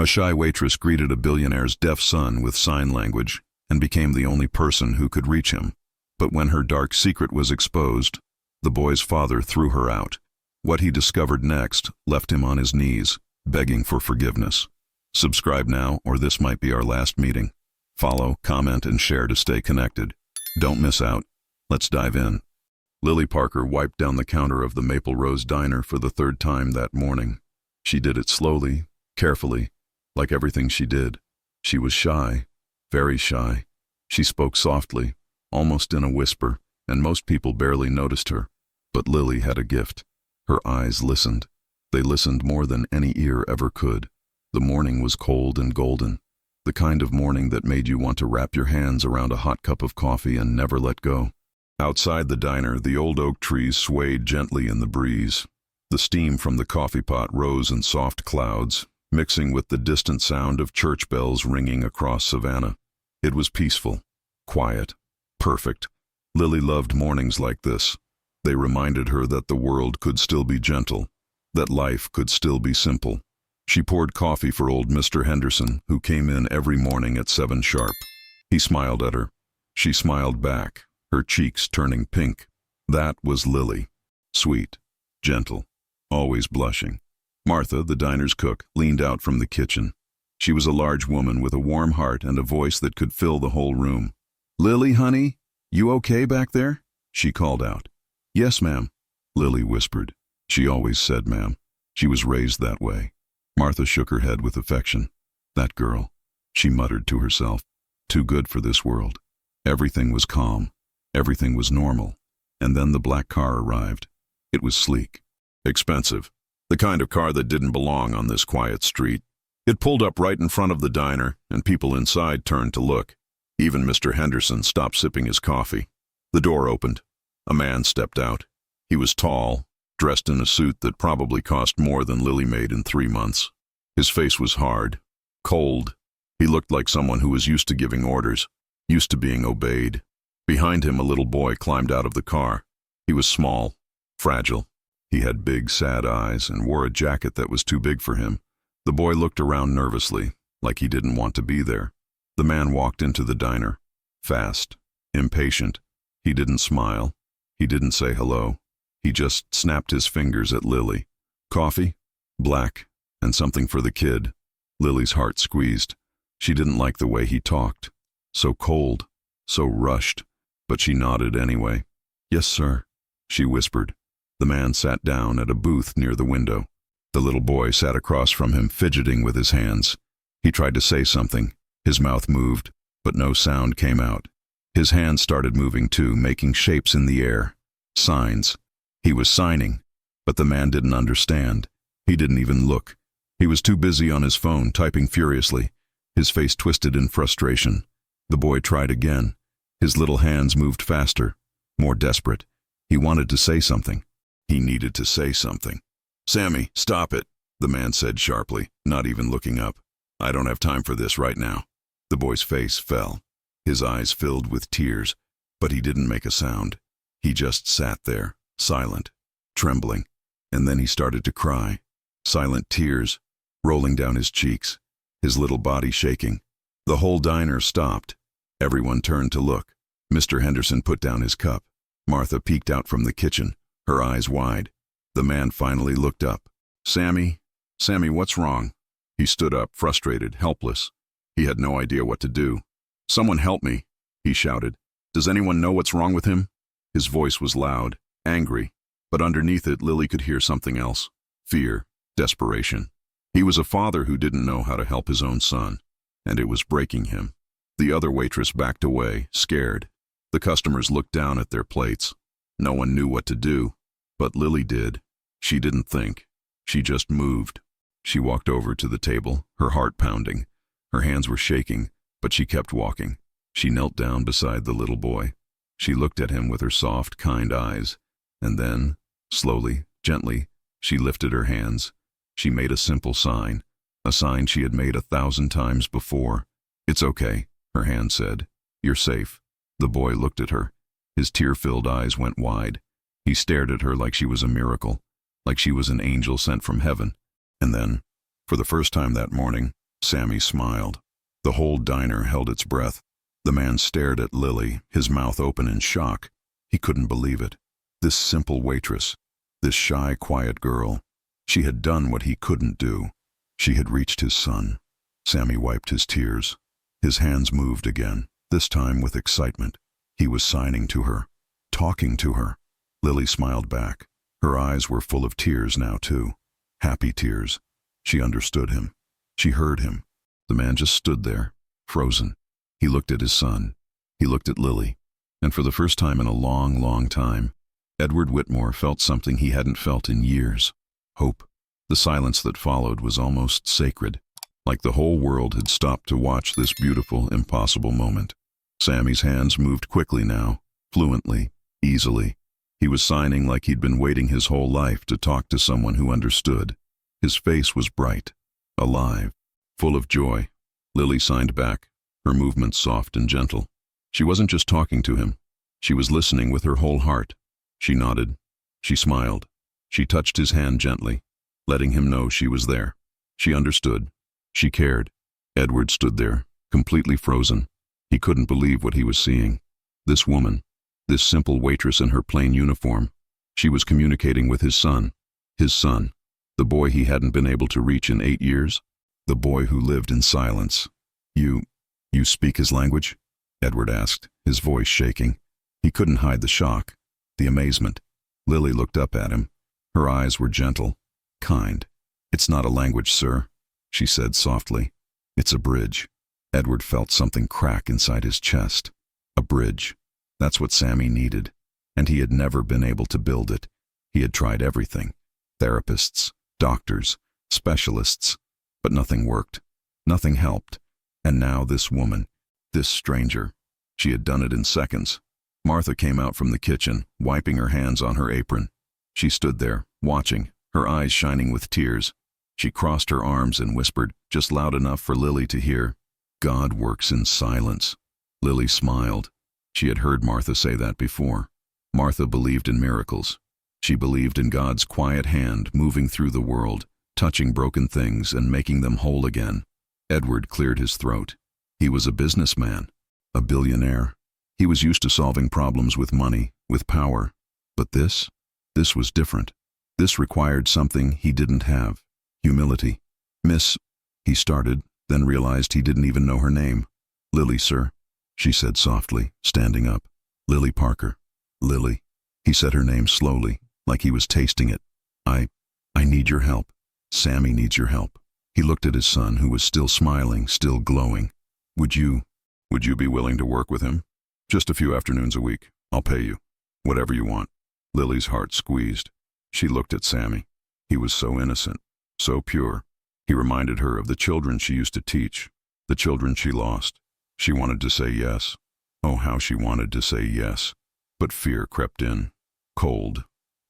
A shy waitress greeted a billionaire's deaf son with sign language and became the only person who could reach him. But when her dark secret was exposed, the boy's father threw her out. What he discovered next left him on his knees, begging for forgiveness. Subscribe now, or this might be our last meeting. Follow, comment, and share to stay connected. Don't miss out. Let's dive in. Lily Parker wiped down the counter of the Maple Rose Diner for the third time that morning. She did it slowly, carefully, like everything she did. She was shy, very shy. She spoke softly, almost in a whisper, and most people barely noticed her. But Lily had a gift. Her eyes listened. They listened more than any ear ever could. The morning was cold and golden, the kind of morning that made you want to wrap your hands around a hot cup of coffee and never let go. Outside the diner, the old oak trees swayed gently in the breeze. The steam from the coffee pot rose in soft clouds, mixing with the distant sound of church bells ringing across Savannah. It was peaceful, quiet, perfect. Lily loved mornings like this. They reminded her that the world could still be gentle, that life could still be simple. She poured coffee for old Mr. Henderson, who came in every morning at 7 sharp. He smiled at her. She smiled back, her cheeks turning pink. That was Lily. Sweet, gentle, always blushing. Martha, the diner's cook, leaned out from the kitchen. She was a large woman with a warm heart and a voice that could fill the whole room. "Lily, honey, you okay back there?" she called out. "Yes, ma'am," Lily whispered. She always said ma'am. She was raised that way. Martha shook her head with affection. That girl, she muttered to herself, too good for this world. Everything was calm. Everything was normal. And then the black car arrived. It was sleek. Expensive. The kind of car that didn't belong on this quiet street. It pulled up right in front of the diner, and people inside turned to look. Even Mr. Henderson stopped sipping his coffee. The door opened. A man stepped out. He was tall, dressed in a suit that probably cost more than Lily made in 3 months. His face was hard, cold. He looked like someone who was used to giving orders, used to being obeyed. Behind him, a little boy climbed out of the car. He was small, fragile. He had big, sad eyes and wore a jacket that was too big for him. The boy looked around nervously, like he didn't want to be there. The man walked into the diner, fast, impatient. He didn't smile. He didn't say hello. He just snapped his fingers at Lily. Coffee, black, and something for the kid. Lily's heart squeezed. She didn't like the way he talked. So cold, so rushed, but she nodded anyway. "Yes, sir," she whispered. The man sat down at a booth near the window. The little boy sat across from him, fidgeting with his hands. He tried to say something. His mouth moved, but no sound came out. His hands started moving too, making shapes in the air. Signs. He was signing, but the man didn't understand. He didn't even look. He was too busy on his phone, typing furiously. His face twisted in frustration. The boy tried again. His little hands moved faster, more desperate. He wanted to say something. He needed to say something. "Sammy, stop it," the man said sharply, not even looking up. "I don't have time for this right now." The boy's face fell. His eyes filled with tears, but he didn't make a sound. He just sat there, silent, trembling, and then he started to cry. Silent tears rolling down his cheeks, his little body shaking. The whole diner stopped. Everyone turned to look. Mr. Henderson put down his cup. Martha peeked out from the kitchen, her eyes wide. The man finally looked up. Sammy, what's wrong?" He stood up, frustrated, helpless. He had no idea what to do. "Someone help me," he shouted. "Does anyone know what's wrong with him?" His voice was loud, angry, but underneath it Lily could hear something else. Fear, desperation. He was a father who didn't know how to help his own son, and it was breaking him. The other waitress backed away, scared. The customers looked down at their plates. No one knew what to do, but Lily did. She didn't think. She just moved. She walked over to the table, her heart pounding. Her hands were shaking, but she kept walking. She knelt down beside the little boy. She looked at him with her soft, kind eyes, and then, slowly, gently, she lifted her hands. She made a simple sign, a sign she had made 1,000 times before. "It's okay," her hand said. "You're safe." The boy looked at her. His tear-filled eyes went wide. He stared at her like she was a miracle, like she was an angel sent from heaven. And then, for the first time that morning, Sammy smiled. The whole diner held its breath. The man stared at Lily, his mouth open in shock. He couldn't believe it. This simple waitress, this shy, quiet girl, she had done what he couldn't do. She had reached his son. Sammy wiped his tears. His hands moved again, this time with excitement. He was signing to her, talking to her. Lily smiled back. Her eyes were full of tears now, too. Happy tears. She understood him. She heard him. The man just stood there, frozen. He looked at his son. He looked at Lily. And for the first time in a long, long time, Edward Whitmore felt something he hadn't felt in years. Hope. The silence that followed was almost sacred, like the whole world had stopped to watch this beautiful, impossible moment. Sammy's hands moved quickly now, fluently, easily. He was signing like he'd been waiting his whole life to talk to someone who understood. His face was bright, alive, full of joy. Lily signed back, her movements soft and gentle. She wasn't just talking to him. She was listening with her whole heart. She nodded. She smiled. She touched his hand gently, letting him know she was there. She understood. She cared. Edward stood there, completely frozen. He couldn't believe what he was seeing. This woman, this simple waitress in her plain uniform, she was communicating with his son, the boy he hadn't been able to reach in 8 years, the boy who lived in silence. You speak his language? Edward asked, his voice shaking. He couldn't hide the shock, the amazement. Lily looked up at him. Her eyes were gentle, kind. It's not a language, sir, she said softly. It's a bridge. Edward felt something crack inside his chest. A bridge. That's what Sammy needed, and he had never been able to build it. He had tried everything. Therapists, doctors, specialists, but nothing worked. Nothing helped. And now this woman, this stranger, she had done it in seconds. Martha came out from the kitchen, wiping her hands on her apron. She stood there, watching, her eyes shining with tears. She crossed her arms and whispered, just loud enough for Lily to hear, "God works in silence." Lily smiled. She had heard Martha say that before. Martha believed in miracles. She believed in God's quiet hand moving through the world, touching broken things and making them whole again. Edward cleared his throat. He was a businessman, a billionaire. He was used to solving problems with money, with power. But this was different. This required something he didn't have. Humility. "Miss," he started, then realized he didn't even know her name. "Lily, sir," she said softly, standing up. "Lily Parker." "Lily." He said her name slowly, like he was tasting it. I need your help. Sammy needs your help." He looked at his son, who was still smiling, still glowing. Would you be willing to work with him? Just a few afternoons a week. I'll pay you. Whatever you want." Lily's heart squeezed. She looked at Sammy. He was so innocent, so pure. He reminded her of the children she used to teach, the children she lost. She wanted to say yes. Oh, how she wanted to say yes. But fear crept in. Cold.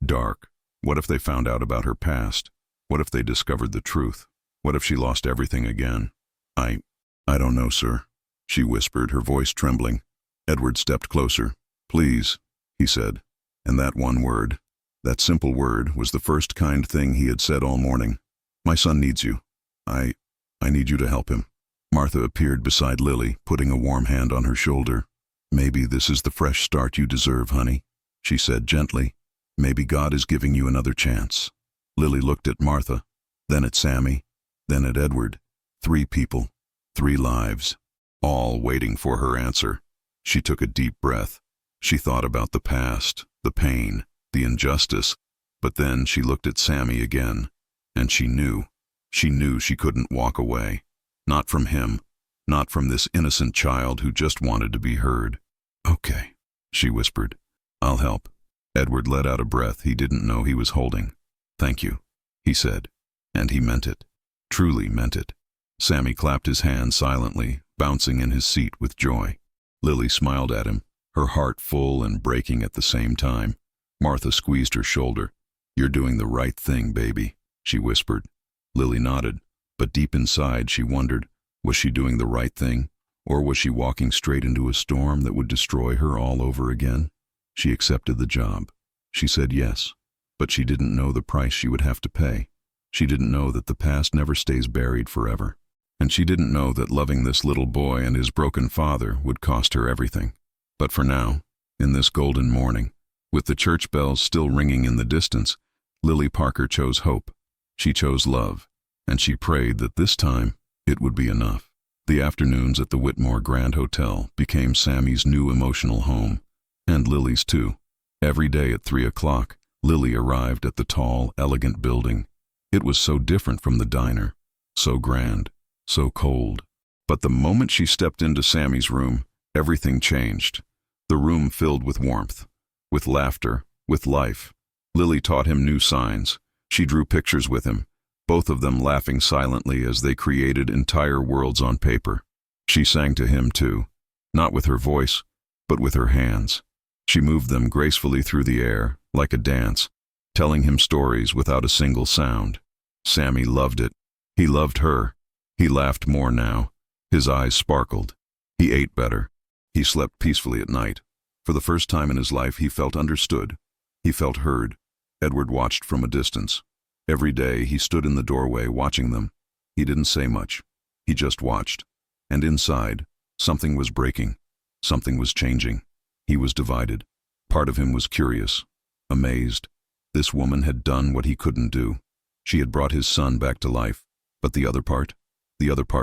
Dark. What if they found out about her past? What if they discovered the truth? What if she lost everything again? I don't know, sir," she whispered, her voice trembling. Edward stepped closer. "Please," he said. And that one word, that simple word, was the first kind thing he had said all morning. "My son needs you. I need you to help him." Martha appeared beside Lily, putting a warm hand on her shoulder. "Maybe this is the fresh start you deserve, honey," she said gently. "Maybe God is giving you another chance." Lily looked at Martha, then at Sammy, then at Edward. 3 people, 3 lives, all waiting for her answer. She took a deep breath. She thought about the past, the pain, the injustice, but then she looked at Sammy again, and she knew she couldn't walk away. Not from him, not from this innocent child who just wanted to be heard. "Okay," she whispered. "I'll help." Edward let out a breath he didn't know he was holding. "Thank you," he said, and he meant it, truly meant it. Sammy clapped his hands silently, bouncing in his seat with joy. Lily smiled at him, her heart full and breaking at the same time. Martha squeezed her shoulder. "You're doing the right thing, baby," she whispered. Lily nodded, but deep inside she wondered, was she doing the right thing, or was she walking straight into a storm that would destroy her all over again? She accepted the job. She said yes, but she didn't know the price she would have to pay. She didn't know that the past never stays buried forever. And she didn't know that loving this little boy and his broken father would cost her everything. But for now, in this golden morning, with the church bells still ringing in the distance, Lily Parker chose hope. She chose love, and she prayed that this time it would be enough. The afternoons at the Whitmore Grand Hotel became Sammy's new emotional home, and Lily's too. Every day at 3 o'clock, Lily arrived at the tall, elegant building. It was so different from the diner, so grand, so cold. But the moment she stepped into Sammy's room, everything changed. The room filled with warmth, with laughter, with life. Lily taught him new signs. She drew pictures with him, both of them laughing silently as they created entire worlds on paper. She sang to him too, not with her voice, but with her hands. She moved them gracefully through the air, like a dance, telling him stories without a single sound. Sammy loved it. He loved her. He laughed more now. His eyes sparkled. He ate better. He slept peacefully at night. For the first time in his life, he felt understood. He felt heard. Edward watched from a distance. Every day, he stood in the doorway watching them. He didn't say much. He just watched. And inside, something was breaking. Something was changing. He was divided. Part of him was curious, amazed. This woman had done what he couldn't do. She had brought his son back to life. But the other part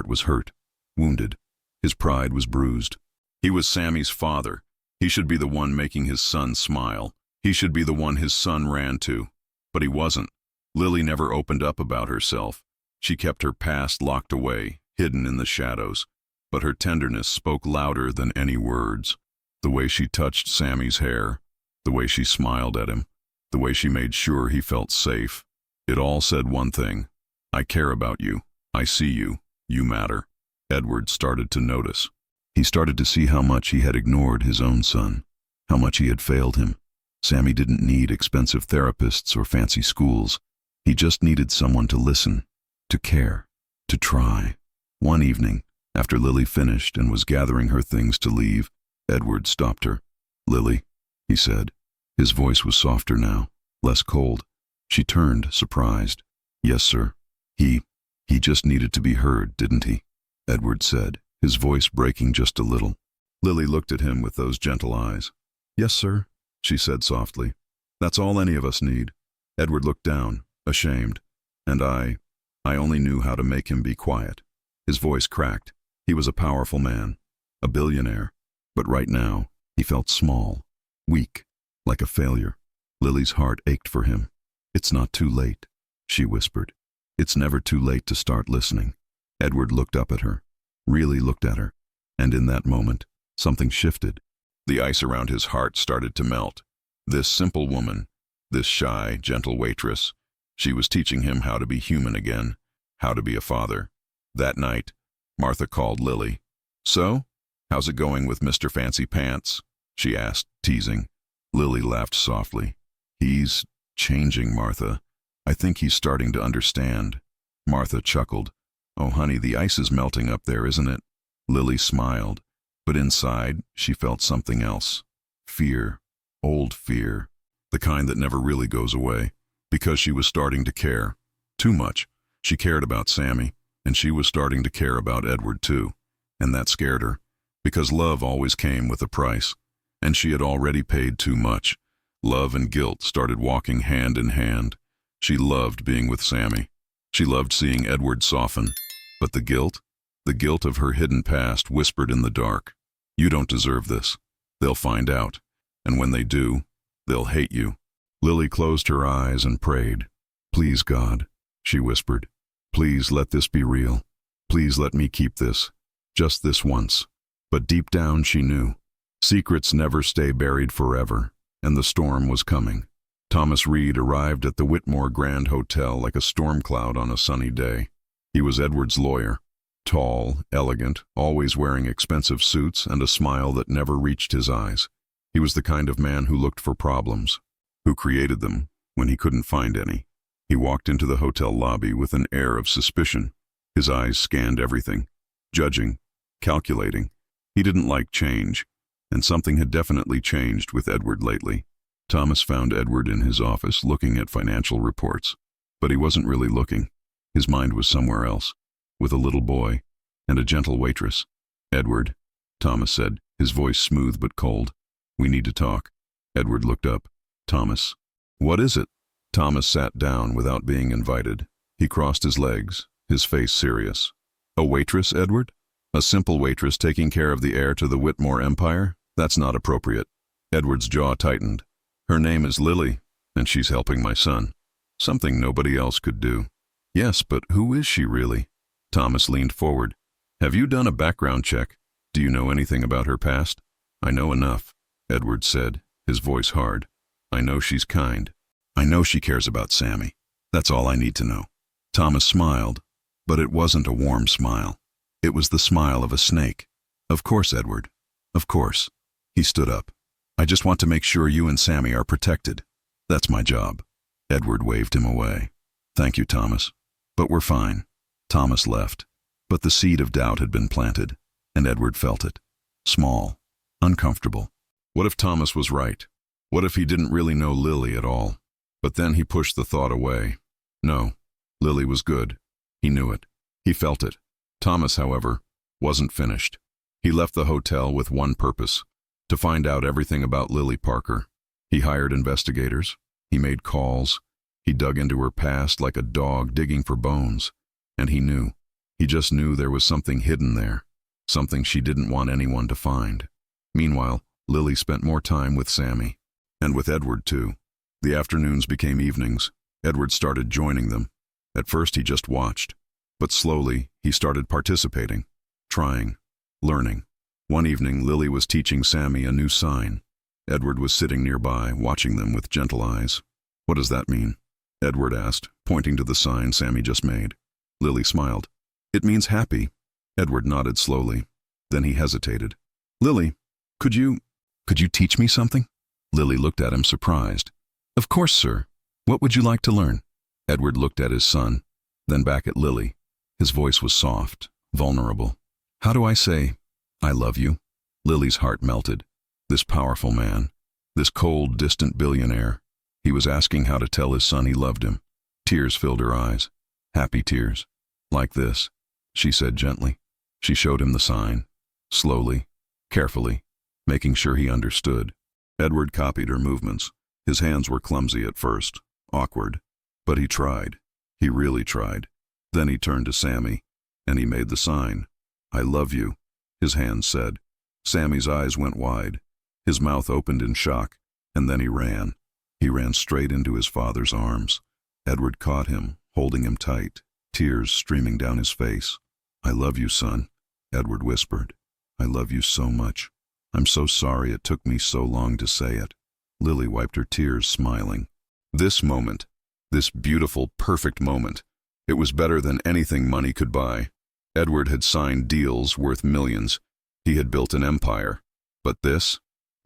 was hurt, wounded. His pride was bruised. He was Sammy's father. He should be the one making his son smile. He should be the one his son ran to. But he wasn't. Lily never opened up about herself. She kept her past locked away, hidden in the shadows. But her tenderness spoke louder than any words. The way she touched Sammy's hair, the way she smiled at him, the way she made sure he felt safe. It all said one thing: I care about you. I see you. You matter. Edward started to notice. He started to see how much he had ignored his own son, how much he had failed him. Sammy didn't need expensive therapists or fancy schools. He just needed someone to listen, to care, to try. One evening, after Lily finished and was gathering her things to leave, Edward stopped her. "Lily," he said. His voice was softer now, less cold. She turned, surprised. "Yes, sir. He just needed to be heard, didn't he?" Edward said, his voice breaking just a little. Lily looked at him with those gentle eyes. "Yes, sir," she said softly. "That's all any of us need." Edward looked down, ashamed. "And I only knew how to make him be quiet." His voice cracked. He was a powerful man, a billionaire. But right now, he felt small, weak, like a failure. Lily's heart ached for him. "It's not too late," she whispered. "It's never too late to start listening." Edward looked up at her, really looked at her, and in that moment, something shifted. The ice around his heart started to melt. This simple woman, this shy, gentle waitress, she was teaching him how to be human again, how to be a father. That night, Martha called Lily. "So, how's it going with Mr. Fancy Pants?" she asked, teasing. Lily laughed softly. "He's changing, Martha. I think he's starting to understand." Martha chuckled. "Oh, honey, the ice is melting up there, isn't it?" Lily smiled, but inside she felt something else. Fear, old fear, the kind that never really goes away, because she was starting to care. Too much. She cared about Sammy, and she was starting to care about Edward too, and that scared her, because love always came with a price, and she had already paid too much. Love and guilt started walking hand in hand. She loved being with Sammy. She loved seeing Edward soften. But the guilt of her hidden past whispered in the dark, "You don't deserve this. They'll find out. And when they do, they'll hate you." Lily closed her eyes and prayed. "Please, God," she whispered. "Please let this be real. Please let me keep this. Just this once." But deep down she knew. Secrets never stay buried forever, and the storm was coming. Thomas Reed arrived at the Whitmore Grand Hotel like a storm cloud on a sunny day. He was Edward's lawyer. Tall, elegant, always wearing expensive suits and a smile that never reached his eyes. He was the kind of man who looked for problems, who created them when he couldn't find any. He walked into the hotel lobby with an air of suspicion. His eyes scanned everything, judging, calculating. He didn't like change, and something had definitely changed with Edward lately. Thomas found Edward in his office looking at financial reports. But he wasn't really looking. His mind was somewhere else. with a little boy and a gentle waitress. "Edward," Thomas said, his voice smooth but cold. "We need to talk." Edward looked up. "Thomas." "What is it?" Thomas sat down without being invited. He crossed his legs, his face serious. "A waitress, Edward? A simple waitress taking care of the heir to the Whitmore empire? That's not appropriate." Edward's jaw tightened. "Her name is Lily, and she's helping my son. Something nobody else could do." "Yes, but who is she really?" Thomas leaned forward. "Have you done a background check? Do you know anything about her past?" "I know enough," Edward said, his voice hard. "I know she's kind. I know she cares about Sammy. That's all I need to know." Thomas smiled, but it wasn't a warm smile. It was the smile of a snake. "Of course, Edward. Of course." He stood up. "I just want to make sure you and Sammy are protected. That's my job." Edward waved him away. "Thank you, Thomas. But we're fine." Thomas left, but the seed of doubt had been planted, and Edward felt it. Small, uncomfortable. What if Thomas was right? What if he didn't really know Lily at all? But then he pushed the thought away. No, Lily was good. He knew it. He felt it. Thomas, however, wasn't finished. He left the hotel with one purpose: to find out everything about Lily Parker. He hired investigators. He made calls. He dug into her past like a dog digging for bones. And he knew. He just knew there was something hidden there. Something she didn't want anyone to find. Meanwhile, Lily spent more time with Sammy. And with Edward, too. The afternoons became evenings. Edward started joining them. At first he just watched. But slowly, he started participating. Trying. Learning. One evening, Lily was teaching Sammy a new sign. Edward was sitting nearby, watching them with gentle eyes. "What does that mean?" Edward asked, pointing to the sign Sammy just made. Lily smiled. "It means happy." Edward nodded slowly. Then he hesitated. "Lily, could you teach me something?" Lily looked at him surprised. "Of course, sir. What would you like to learn?" Edward looked at his son, then back at Lily. His voice was soft, vulnerable. "How do I say, 'I love you'?" Lily's heart melted. This powerful man, this cold, distant billionaire, he was asking how to tell his son he loved him. Tears filled her eyes. Happy tears. "Like this," she said gently. She showed him the sign, slowly, carefully, making sure he understood. Edward copied her movements. His hands were clumsy at first, awkward. But he tried. He really tried. Then he turned to Sammy, and he made the sign. "I love you," his hands said. Sammy's eyes went wide. His mouth opened in shock, and then he ran. He ran straight into his father's arms. Edward caught him, holding him tight, tears streaming down his face. "I love you, son," Edward whispered. "I love you so much. I'm so sorry it took me so long to say it." Lily wiped her tears, smiling. This moment, this beautiful, perfect moment, it was better than anything money could buy. Edward had signed deals worth millions. He had built an empire. But this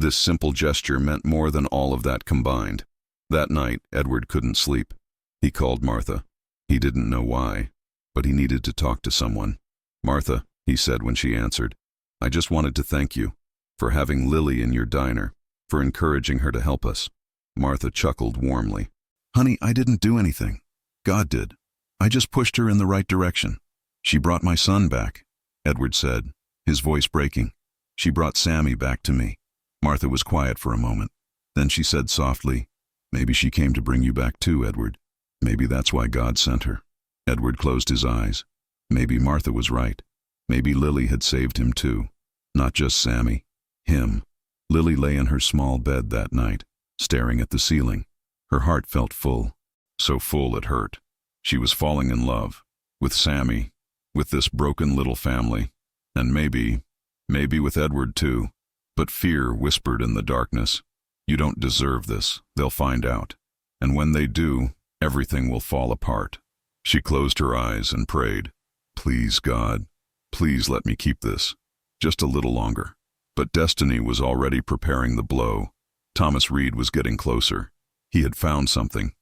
simple gesture meant more than all of that combined. That night, Edward couldn't sleep. He called Martha. He didn't know why, but he needed to talk to someone. "Martha," he said when she answered, "I just wanted to thank you for having Lily in your diner, for encouraging her to help us." Martha chuckled warmly. "Honey, I didn't do anything. God did. I just pushed her in the right direction. She brought my son back," Edward said, his voice breaking. "She brought Sammy back to me." Martha was quiet for a moment. Then she said softly, "Maybe she came to bring you back too, Edward. Maybe that's why God sent her." Edward closed his eyes. Maybe Martha was right. Maybe Lily had saved him too. Not just Sammy. Him. Lily lay in her small bed that night, staring at the ceiling. Her heart felt full. So full it hurt. She was falling in love. With Sammy. With this broken little family. And maybe with Edward too. But fear whispered in the darkness, "You don't deserve this. They'll find out. And when they do, everything will fall apart." She closed her eyes and prayed, "Please, God, please let me keep this. Just a little longer." But destiny was already preparing the blow. Thomas Reed was getting closer. He had found something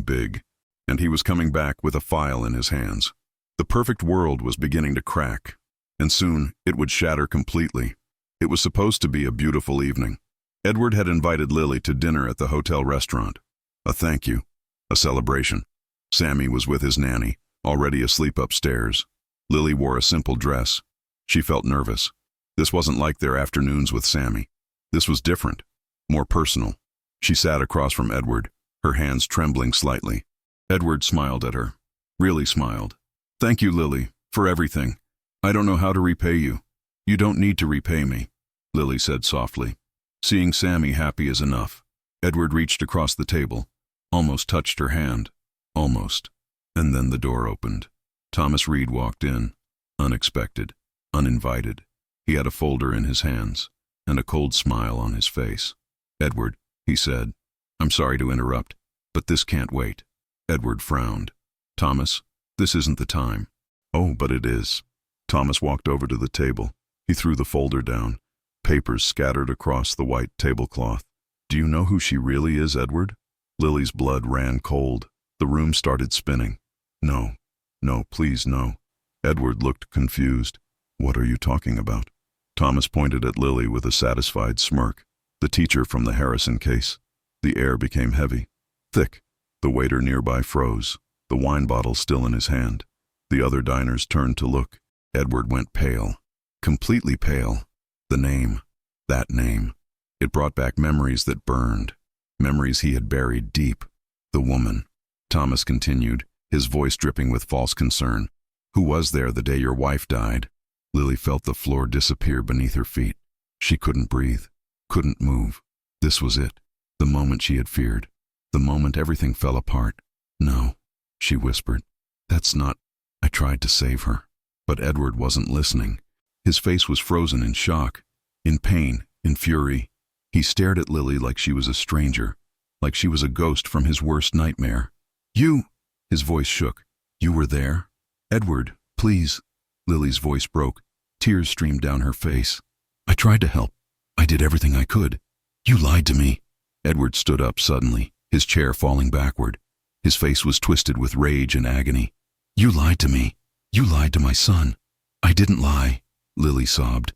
big. And he was coming back with a file in his hands. The perfect world was beginning to crack. And soon it would shatter completely. It was supposed to be a beautiful evening. Edward had invited Lily to dinner at the hotel restaurant. A thank you. A celebration. Sammy was with his nanny, already asleep upstairs. Lily wore a simple dress. She felt nervous. This wasn't like their afternoons with Sammy. This was different, more personal. She sat across from Edward, her hands trembling slightly. Edward smiled at her. Really smiled. "Thank you, Lily, for everything. I don't know how to repay you." "You don't need to repay me," Lily said softly. Seeing Sammy happy is enough. Edward reached across the table, almost touched her hand. Almost. And then the door opened. Thomas Reed walked in, unexpected, uninvited. He had a folder in his hands, and a cold smile on his face. "Edward," he said, "I'm sorry to interrupt, but this can't wait." Edward frowned. "Thomas, this isn't the time." "Oh, but it is." Thomas walked over to the table. He threw the folder down. Papers scattered across the white tablecloth. "Do you know who she really is, Edward?" Lily's blood ran cold. The room started spinning. "No, no, please no." Edward looked confused. "What are you talking about?" Thomas pointed at Lily with a satisfied smirk. "The teacher from the Harrison case." The air became heavy, thick. The waiter nearby froze, the wine bottle still in his hand. The other diners turned to look. Edward went pale, completely pale. The name, that name. It brought back memories that burned, memories he had buried deep. The woman. Thomas continued, his voice dripping with false concern. "Who was there the day your wife died?" Lily felt the floor disappear beneath her feet. She couldn't breathe, couldn't move. This was it, the moment she had feared, the moment everything fell apart. "No," she whispered. "That's not—" "I tried to save her." But Edward wasn't listening. His face was frozen in shock, in pain, in fury. He stared at Lily like she was a stranger, like she was a ghost from his worst nightmare. "You!" His voice shook. "You were there?" "Edward, please." Lily's voice broke. Tears streamed down her face. "I tried to help. I did everything I could. You lied to me." Edward stood up suddenly, his chair falling backward. His face was twisted with rage and agony. "You lied to me. You lied to my son." "I didn't lie," Lily sobbed.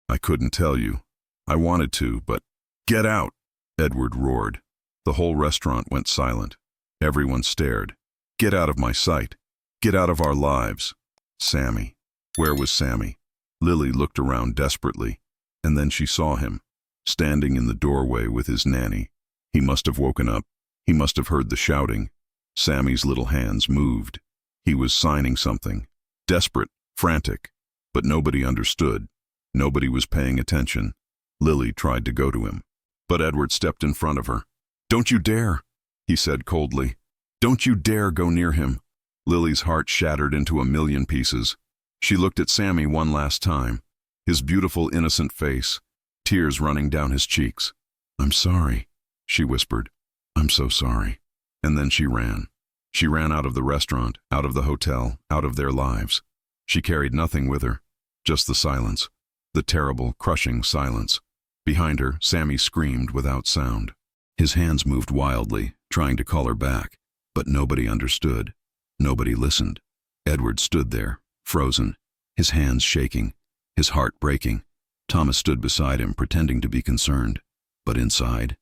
I couldn't tell you. I wanted to, but—" "Get out!" Edward roared. The whole restaurant went silent. Everyone stared. "Get out of my sight. Get out of our lives." Sammy. Where was Sammy? Lily looked around desperately, and then she saw him, standing in the doorway with his nanny. He must have woken up. He must have heard the shouting. Sammy's little hands moved. He was signing something. Desperate, frantic. But nobody understood. Nobody was paying attention. Lily tried to go to him, but Edward stepped in front of her. "Don't you dare," he said coldly. "Don't you dare go near him." Lily's heart shattered into a million pieces. She looked at Sammy one last time, his beautiful, innocent face, tears running down his cheeks. "I'm sorry," she whispered. "I'm so sorry." And then she ran. She ran out of the restaurant, out of the hotel, out of their lives. She carried nothing with her, just the silence, the terrible, crushing silence. Behind her, Sammy screamed without sound. His hands moved wildly, trying to call her back, but nobody understood. Nobody listened. Edward stood there, frozen, his hands shaking, his heart breaking. Thomas stood beside him, pretending to be concerned. But inside,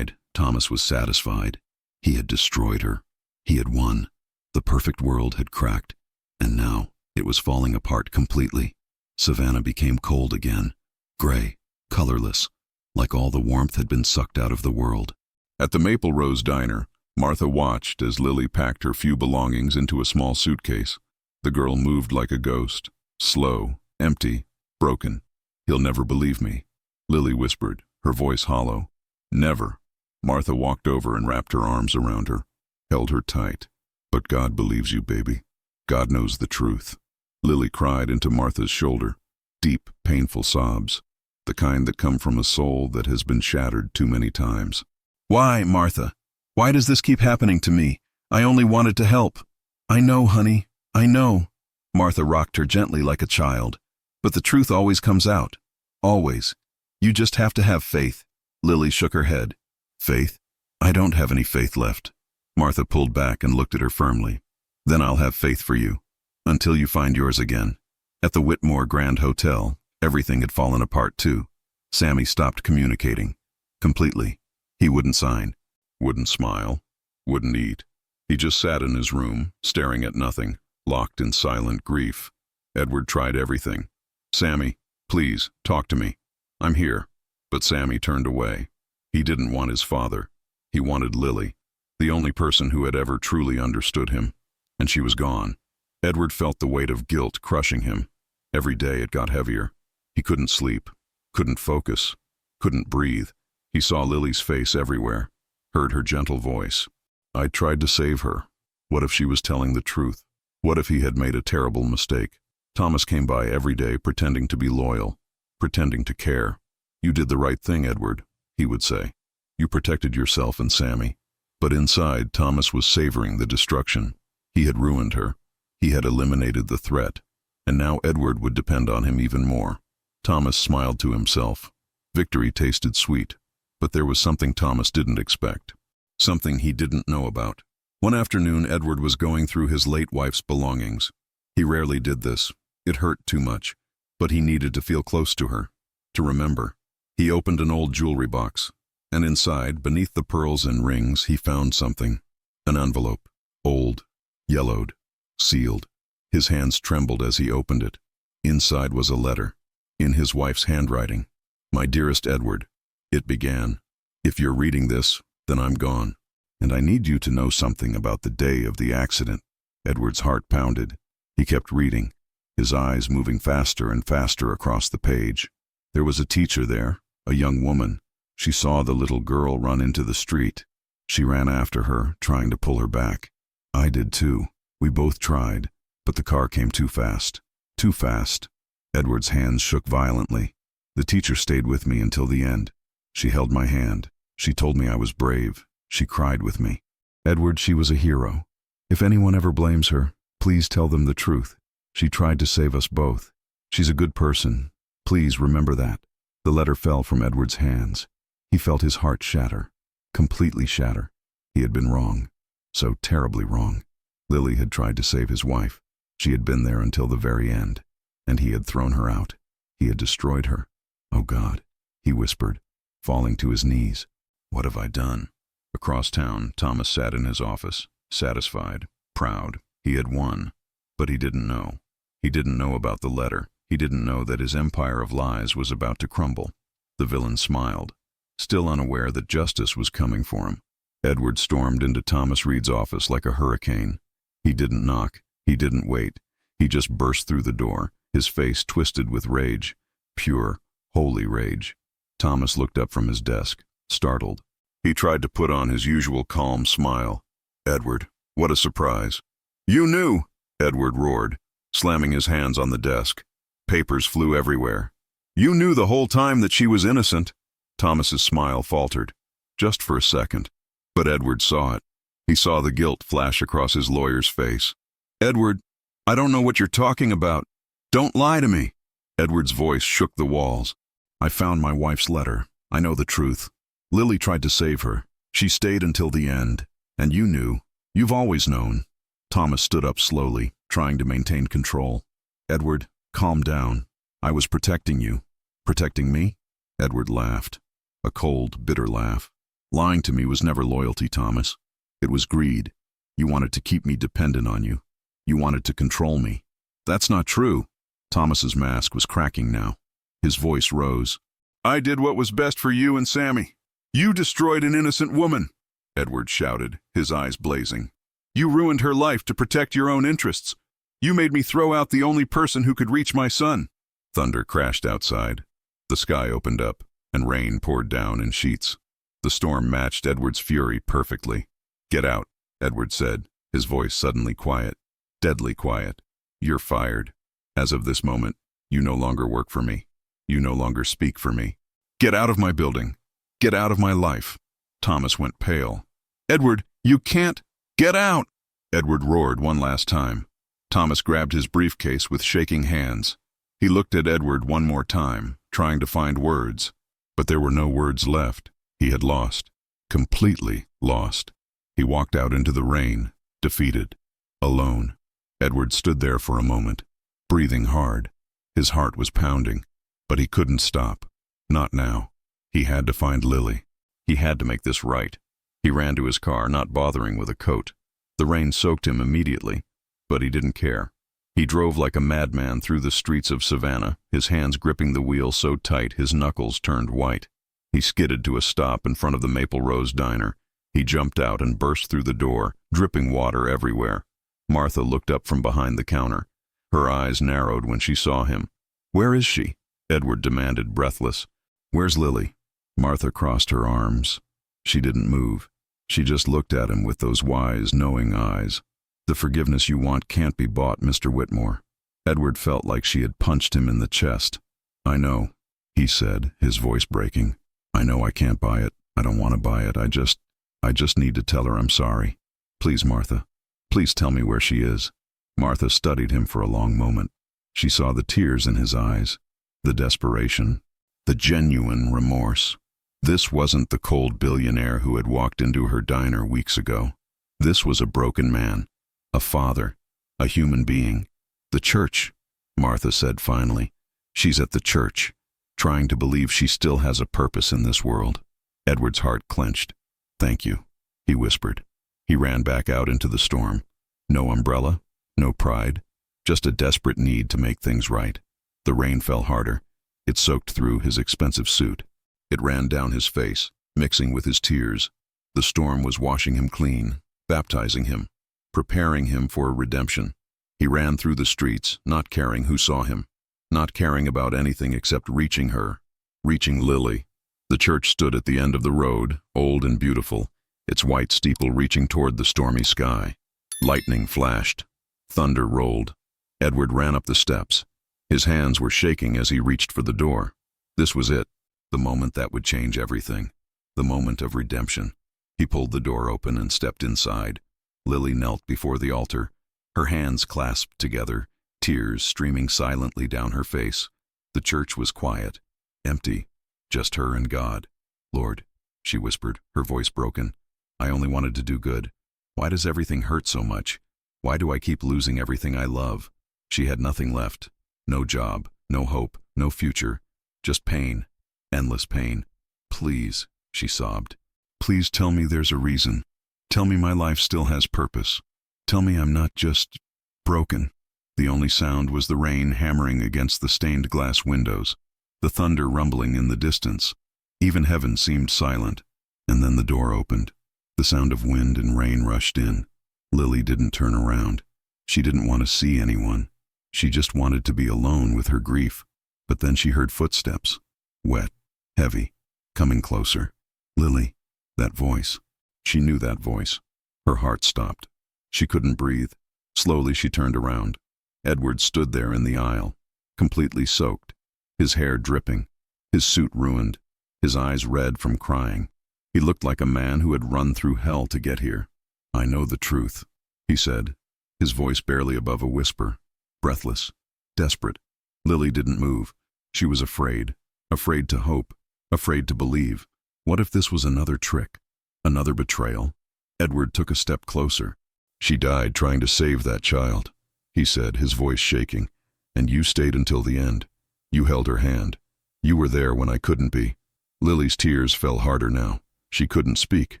Thomas was satisfied. He had destroyed her. He had won. The perfect world had cracked, and now it was falling apart completely. Savannah became cold again, gray, colorless, like all the warmth had been sucked out of the world. At the Maple Rose Diner, Martha watched as Lily packed her few belongings into a small suitcase. The girl moved like a ghost, slow, empty, broken. "He'll never believe me," Lily whispered, her voice hollow. "Never." Martha walked over and wrapped her arms around her, held her tight. "But God believes you, baby. God knows the truth." Lily cried into Martha's shoulder, deep, painful sobs, the kind that come from a soul that has been shattered too many times. "Why, Martha? Why does this keep happening to me? I only wanted to help." "I know, honey, I know." Martha rocked her gently like a child. "But the truth always comes out. Always. You just have to have faith." Lily shook her head. "Faith? I don't have any faith left." Martha pulled back and looked at her firmly. "Then I'll have faith for you. Until you find yours again." At the Whitmore Grand Hotel, everything had fallen apart too. Sammy stopped communicating. Completely. He wouldn't sign, wouldn't smile, wouldn't eat. He just sat in his room, staring at nothing, locked in silent grief. Edward tried everything. "Sammy, please, talk to me. I'm here." But Sammy turned away. He didn't want his father. He wanted Lily, the only person who had ever truly understood him. And she was gone. Edward felt the weight of guilt crushing him. Every day it got heavier. He couldn't sleep, couldn't focus, couldn't breathe. He saw Lily's face everywhere, heard her gentle voice. "I tried to save her. What if she was telling the truth? What if he had made a terrible mistake?" Thomas came by every day pretending to be loyal, pretending to care. "You did the right thing, Edward," he would say. "You protected yourself and Sammy." But inside, Thomas was savoring the destruction. He had ruined her. He had eliminated the threat. And now Edward would depend on him even more. Thomas smiled to himself. Victory tasted sweet. But there was something Thomas didn't expect. Something he didn't know about. One afternoon, Edward was going through his late wife's belongings. He rarely did this. It hurt too much. But he needed to feel close to her, to remember. He opened an old jewelry box. And inside, beneath the pearls and rings, he found something. An envelope. Old. Yellowed. Sealed. His hands trembled as he opened it. Inside was a letter. In his wife's handwriting. "My dearest Edward," it began. "If you're reading this, then I'm gone. And I need you to know something about the day of the accident." Edward's heart pounded. He kept reading, his eyes moving faster and faster across the page. There was a teacher there, a young woman. She saw the little girl run into the street. She ran after her, trying to pull her back. I did too. We both tried, but the car came too fast. Too fast. Edward's hands shook violently. The teacher stayed with me until the end. She held my hand. She told me I was brave. She cried with me. Edward, she was a hero. If anyone ever blames her, please tell them the truth. She tried to save us both. She's a good person. Please remember that. The letter fell from Edward's hands. He felt his heart shatter. Completely shatter. He had been wrong. So terribly wrong. Lily had tried to save his wife. She had been there until the very end. And he had thrown her out. He had destroyed her. "Oh God," he whispered, falling to his knees. "What have I done?" Across town, Thomas sat in his office, satisfied, proud. He had won. But he didn't know. He didn't know about the letter. He didn't know that his empire of lies was about to crumble. The villain smiled, still unaware that justice was coming for him. Edward stormed into Thomas Reed's office like a hurricane. He didn't knock. He didn't wait. He just burst through the door, his face twisted with rage. Pure, holy rage. Thomas looked up from his desk, startled. He tried to put on his usual calm smile. "Edward, what a surprise." "You knew!" Edward roared, slamming his hands on the desk. Papers flew everywhere. "You knew the whole time that she was innocent." Thomas's smile faltered, just for a second. But Edward saw it. He saw the guilt flash across his lawyer's face. "Edward, I don't know what you're talking about. Don't lie to me." Edward's voice shook the walls. "I found my wife's letter. I know the truth. Lily tried to save her. She stayed until the end. And you knew. You've always known." Thomas stood up slowly, trying to maintain control. "Edward, calm down. I was protecting you." "Protecting me?" Edward laughed. A cold, bitter laugh. "Lying to me was never loyalty, Thomas. It was greed. You wanted to keep me dependent on you. You wanted to control me." "That's not true." Thomas's mask was cracking now. His voice rose. "I did what was best for you and Sammy. You destroyed an innocent woman," Edward shouted, his eyes blazing. "You ruined her life to protect your own interests. You made me throw out the only person who could reach my son." Thunder crashed outside. The sky opened up, and rain poured down in sheets. The storm matched Edward's fury perfectly. "Get out," Edward said, his voice suddenly quiet, deadly quiet. "You're fired. As of this moment, you no longer work for me. You no longer speak for me. Get out of my building. Get out of my life." Thomas went pale. "Edward, you can't. Get out!" Edward roared one last time. Thomas grabbed his briefcase with shaking hands. He looked at Edward one more time, trying to find words. But there were no words left. He had lost. Completely lost. He walked out into the rain, defeated, alone. Edward stood there for a moment, breathing hard. His heart was pounding, but he couldn't stop. Not now. He had to find Lily. He had to make this right. He ran to his car, not bothering with a coat. The rain soaked him immediately. But he didn't care. He drove like a madman through the streets of Savannah, his hands gripping the wheel so tight his knuckles turned white. He skidded to a stop in front of the Maple Rose Diner. He jumped out and burst through the door, dripping water everywhere. Martha looked up from behind the counter. Her eyes narrowed when she saw him. "Where is she?" Edward demanded, breathless. "Where's Lily?" Martha crossed her arms. She didn't move. She just looked at him with those wise, knowing eyes. "The forgiveness you want can't be bought, Mr. Whitmore." Edward felt like she had punched him in the chest. "I know," he said, his voice breaking. "I know I can't buy it. I don't want to buy it. I just need to tell her I'm sorry. Please, Martha. Please tell me where she is." Martha studied him for a long moment. She saw the tears in his eyes, the desperation, the genuine remorse. This wasn't the cold billionaire who had walked into her diner weeks ago. This was a broken man, a father, a human being. "The church," Martha said finally. "She's at the church, trying to believe she still has a purpose in this world." Edward's heart clenched. "Thank you," he whispered. He ran back out into the storm. No umbrella, no pride, just a desperate need to make things right. The rain fell harder. It soaked through his expensive suit. It ran down his face, mixing with his tears. The storm was washing him clean, baptizing him, preparing him for redemption. He ran through the streets, not caring who saw him, not caring about anything except reaching her, reaching Lily. The church stood at the end of the road, old and beautiful, its white steeple reaching toward the stormy sky. Lightning flashed. Thunder rolled. Edward ran up the steps. His hands were shaking as he reached for the door. This was it, the moment that would change everything, the moment of redemption. He pulled the door open and stepped inside. Lily knelt before the altar, her hands clasped together, tears streaming silently down her face. The church was quiet, empty, just her and God. "Lord," she whispered, her voice broken, "I only wanted to do good. Why does everything hurt so much? Why do I keep losing everything I love?" She had nothing left. No job, no hope, no future. Just pain, endless pain. "Please," she sobbed. "Please tell me there's a reason. Tell me my life still has purpose. Tell me I'm not just broken." The only sound was the rain hammering against the stained glass windows, the thunder rumbling in the distance. Even heaven seemed silent. And then the door opened. The sound of wind and rain rushed in. Lily didn't turn around. She didn't want to see anyone. She just wanted to be alone with her grief. But then she heard footsteps, wet, heavy, coming closer. Lily, that voice. She knew that voice. Her heart stopped. She couldn't breathe. Slowly she turned around. Edward stood there in the aisle, completely soaked, his hair dripping, his suit ruined, his eyes red from crying. He looked like a man who had run through hell to get here. "I know the truth," he said, his voice barely above a whisper, breathless, desperate. Lily didn't move. She was afraid, afraid to hope, afraid to believe. What if this was another trick, another betrayal? Edward took a step closer. "She died trying to save that child," he said, his voice shaking. "And you stayed until the end. You held her hand. You were there when I couldn't be." Lily's tears fell harder now. She couldn't speak,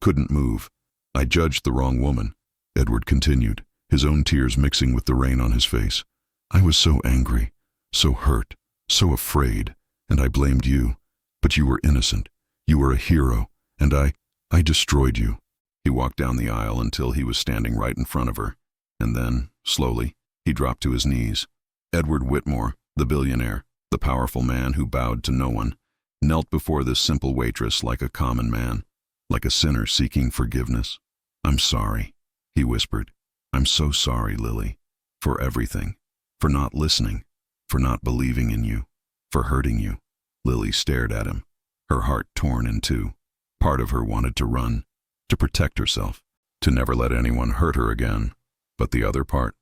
couldn't move. "I judged the wrong woman," Edward continued, his own tears mixing with the rain on his face. "I was so angry, so hurt, so afraid, and I blamed you. But you were innocent. You were a hero, and I destroyed you." He walked down the aisle until he was standing right in front of her, and then, slowly, he dropped to his knees. Edward Whitmore, the billionaire, the powerful man who bowed to no one, knelt before this simple waitress like a common man, like a sinner seeking forgiveness. "I'm sorry," he whispered. "I'm so sorry, Lily, for everything, for not listening, for not believing in you, for hurting you." Lily stared at him, her heart torn in two. Part of her wanted to run, to protect herself, to never let anyone hurt her again. But the other part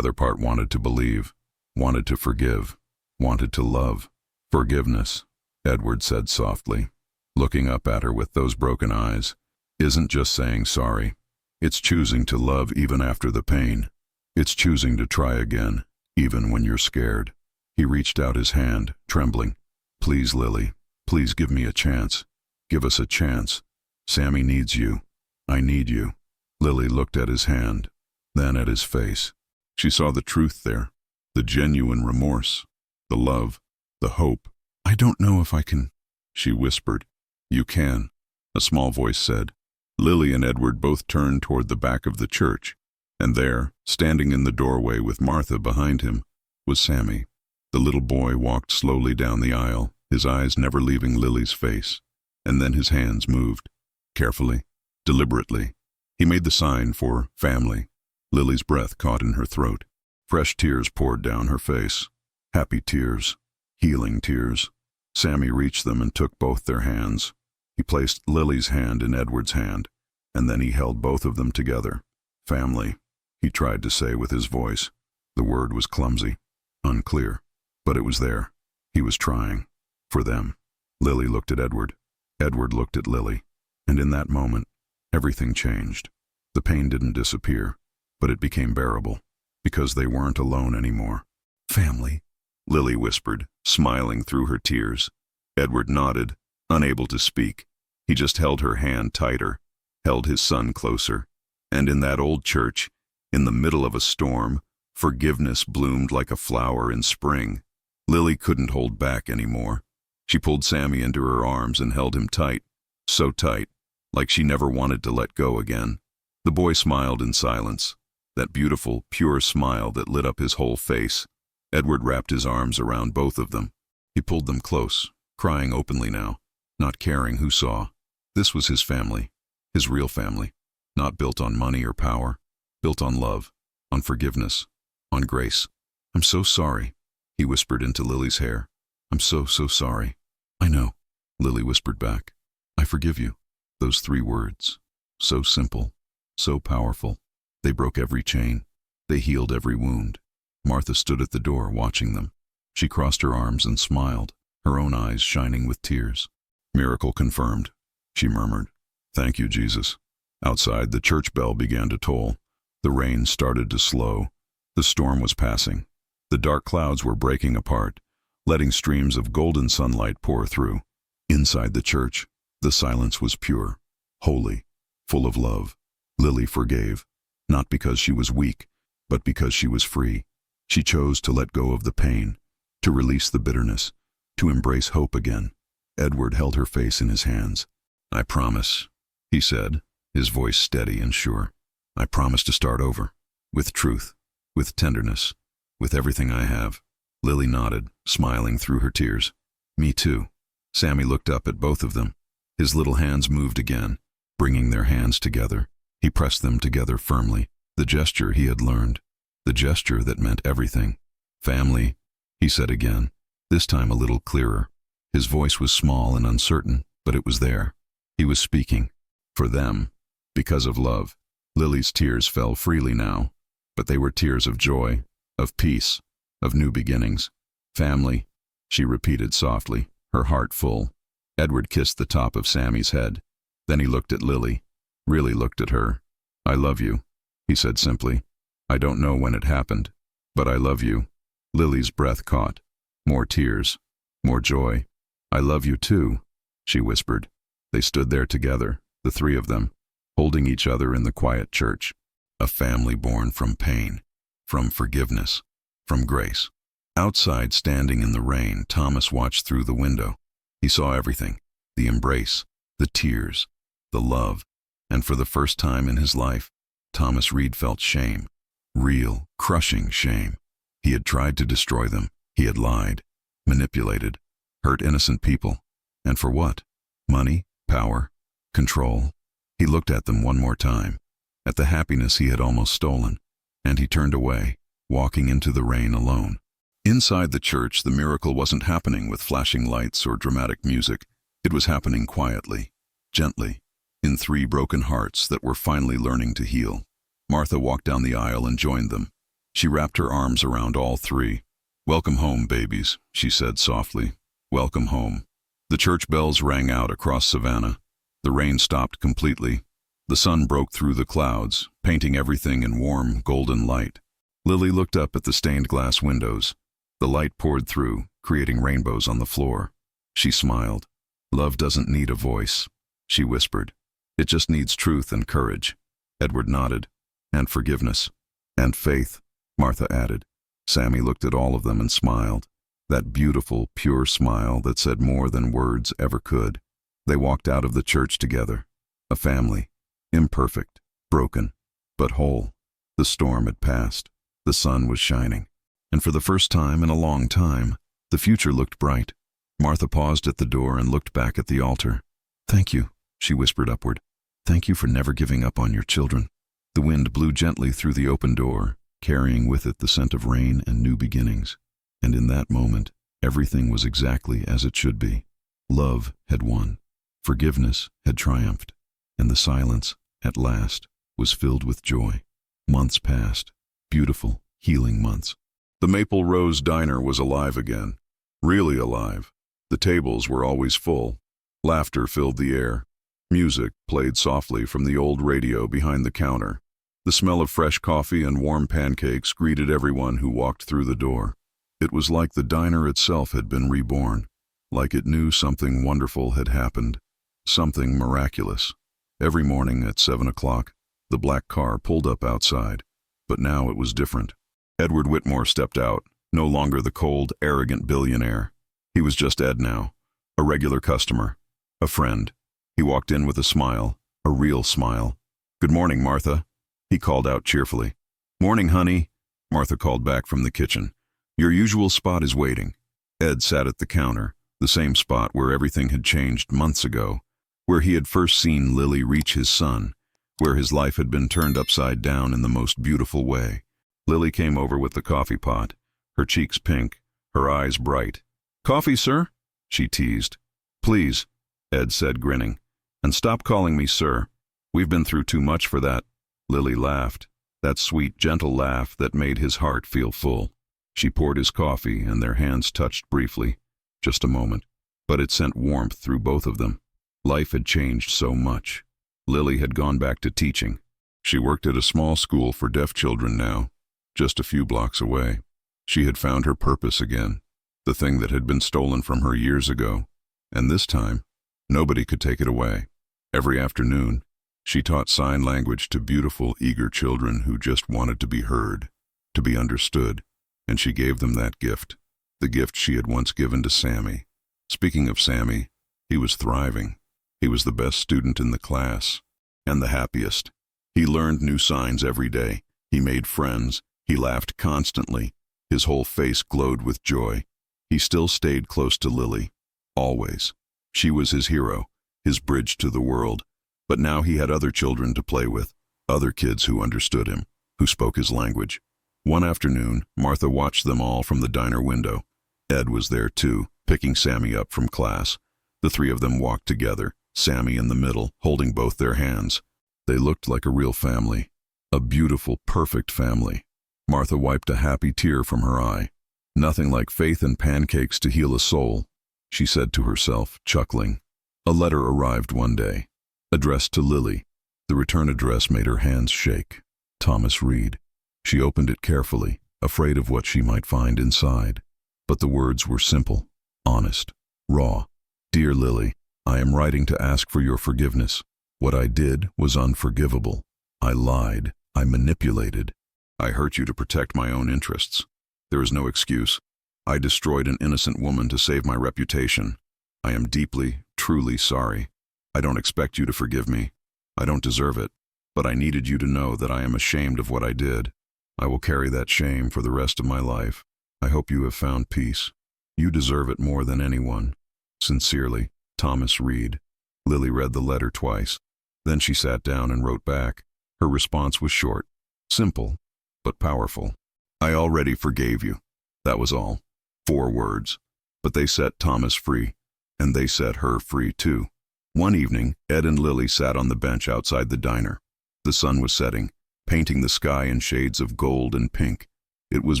wanted to believe, wanted to forgive, wanted to love. "Forgiveness," Edward said softly, looking up at her with those broken eyes, "isn't just saying sorry. It's choosing to love even after the pain. It's choosing to try again, even when you're scared." He reached out his hand, trembling. "Please, Lily, please give me a chance. Give us a chance. Sammy needs you. I need you." Lily looked at his hand, then at his face. She saw the truth there, the genuine remorse, the love, the hope. "I don't know if I can," she whispered. "You can," a small voice said. Lily and Edward both turned toward the back of the church, and there, standing in the doorway with Martha behind him, was Sammy. The little boy walked slowly down the aisle, his eyes never leaving Lily's face, and then his hands moved, carefully, deliberately. He made the sign for family. Lily's breath caught in her throat. Fresh tears poured down her face. Happy tears, healing tears. Sammy reached them and took both their hands. He placed Lily's hand in Edward's hand, and then he held both of them together. "Family," he tried to say with his voice. The word was clumsy, unclear, but it was there. He was trying. For them. Lily looked at Edward. Edward looked at Lily. And in that moment, everything changed. The pain didn't disappear, but it became bearable, because they weren't alone anymore. "Family," Lily whispered, smiling through her tears. Edward nodded, unable to speak. He just held her hand tighter, held his son closer. And in that old church, in the middle of a storm, forgiveness bloomed like a flower in spring. Lily couldn't hold back anymore. She pulled Sammy into her arms and held him tight, so tight, like she never wanted to let go again. The boy smiled in silence, that beautiful, pure smile that lit up his whole face. Edward wrapped his arms around both of them. He pulled them close, crying openly now, not caring who saw. This was his family, his real family, not built on money or power, built on love, on forgiveness, on grace. "I'm so sorry," he whispered into Lily's hair. "I'm so sorry." "I know," Lily whispered back. "I forgive you." Those 3 words, so simple, so powerful. They broke every chain. They healed every wound. Martha stood at the door watching them. She crossed her arms and smiled, her own eyes shining with tears. "Miracle confirmed," she murmured. "Thank you, Jesus." Outside, the church bell began to toll. The rain started to slow. The storm was passing. The dark clouds were breaking apart, letting streams of golden sunlight pour through. Inside the church, the silence was pure, holy, full of love. Lily forgave, not because she was weak, but because she was free. She chose to let go of the pain, to release the bitterness, to embrace hope again. Edward held her face in his hands. "I promise," he said, his voice steady and sure. "I promise to start over, with truth, with tenderness, with everything I have." Lily nodded, smiling through her tears. "Me too." Sammy looked up at both of them. His little hands moved again, bringing their hands together. He pressed them together firmly, the gesture he had learned, the gesture that meant everything. "Family," he said again, this time a little clearer. His voice was small and uncertain, but it was there. He was speaking. For them, because of love. Lily's tears fell freely now, but they were tears of joy, of peace, of new beginnings. "Family," she repeated softly, her heart full. Edward kissed the top of Sammy's head. Then he looked at Lily, really looked at her. "I love you," he said simply. "I don't know when it happened, but I love you." Lily's breath caught. More tears, more joy. "I love you too," she whispered. They stood there together, the 3 of them, holding each other in the quiet church. A family born from pain, from forgiveness, from grace. Outside, standing in the rain, Thomas watched through the window. He saw everything, the embrace, the tears, the love, and for the first time in his life, Thomas Reed felt shame, real, crushing shame. He had tried to destroy them. He had lied, manipulated, hurt innocent people. And for what? Money, power, control. He looked at them one more time, at the happiness he had almost stolen, and he turned away, walking into the rain alone. Inside the church, the miracle wasn't happening with flashing lights or dramatic music. It was happening quietly, gently, in 3 broken hearts that were finally learning to heal. Martha walked down the aisle and joined them. She wrapped her arms around all 3. "Welcome home, babies," she said softly. "Welcome home." The church bells rang out across Savannah. The rain stopped completely. The sun broke through the clouds, painting everything in warm, golden light. Lily looked up at the stained glass windows. The light poured through, creating rainbows on the floor. She smiled. "Love doesn't need a voice," she whispered. "It just needs truth and courage." Edward nodded. "And forgiveness. And faith." Martha added. Sammy looked at all of them and smiled. That beautiful, pure smile that said more than words ever could. They walked out of the church together. A family. Imperfect, broken, but whole. The storm had passed. The sun was shining. And for the first time in a long time, the future looked bright. Martha paused at the door and looked back at the altar. "Thank you," she whispered upward. "Thank you for never giving up on your children." The wind blew gently through the open door, carrying with it the scent of rain and new beginnings. And in that moment, everything was exactly as it should be. Love had won. Forgiveness had triumphed. And the silence, at last, was filled with joy. Months passed. Beautiful, healing months. The Maple Rose Diner was alive again. Really alive. The tables were always full. Laughter filled the air. Music played softly from the old radio behind the counter. The smell of fresh coffee and warm pancakes greeted everyone who walked through the door. It was like the diner itself had been reborn, like it knew something wonderful had happened, something miraculous. Every morning at 7 o'clock, the black car pulled up outside. But now it was different. Edward Whitmore stepped out, no longer the cold, arrogant billionaire. He was just Ed now, a regular customer, a friend. He walked in with a smile, a real smile. "Good morning, Martha," he called out cheerfully. "Morning, honey," Martha called back from the kitchen. "Your usual spot is waiting." Ed sat at the counter, the same spot where everything had changed months ago, where he had first seen Lily reach his son, where his life had been turned upside down in the most beautiful way. Lily came over with the coffee pot, her cheeks pink, her eyes bright. "Coffee, sir?" she teased. "Please," Ed said, grinning. "And stop calling me sir. We've been through too much for that." Lily laughed, that sweet, gentle laugh that made his heart feel full. She poured his coffee, and their hands touched briefly. Just a moment. But it sent warmth through both of them. Life had changed so much. Lily had gone back to teaching. She worked at a small school for deaf children now, just a few blocks away. She had found her purpose again, the thing that had been stolen from her years ago. And this time, nobody could take it away. Every afternoon, she taught sign language to beautiful, eager children who just wanted to be heard, to be understood. And she gave them that gift, the gift she had once given to Sammy. Speaking of Sammy, he was thriving. He was the best student in the class, and the happiest. He learned new signs every day. He made friends. He laughed constantly. His whole face glowed with joy. He still stayed close to Lily. Always. She was his hero, his bridge to the world. But now he had other children to play with, other kids who understood him, who spoke his language. One afternoon, Martha watched them all from the diner window. Ed was there too, picking Sammy up from class. The three of them walked together, Sammy in the middle, holding both their hands. They looked like a real family, a beautiful, perfect family. Martha wiped a happy tear from her eye. "Nothing like faith and pancakes to heal a soul," she said to herself, chuckling. A letter arrived one day, addressed to Lily. The return address made her hands shake. Thomas Reed. She opened it carefully, afraid of what she might find inside. But the words were simple, honest, raw. "Dear Lily, I am writing to ask for your forgiveness. What I did was unforgivable. I lied. I manipulated. I hurt you to protect my own interests. There is no excuse. I destroyed an innocent woman to save my reputation. I am deeply, truly sorry. I don't expect you to forgive me. I don't deserve it. But I needed you to know that I am ashamed of what I did. I will carry that shame for the rest of my life. I hope you have found peace. You deserve it more than anyone. Sincerely, Thomas Reed." Lily read the letter twice. Then she sat down and wrote back. Her response was short, simple, but powerful. "I already forgave you." That was all. 4 words. But they set Thomas free, and they set her free too. One evening, Ed and Lily sat on the bench outside the diner. The sun was setting, painting the sky in shades of gold and pink. It was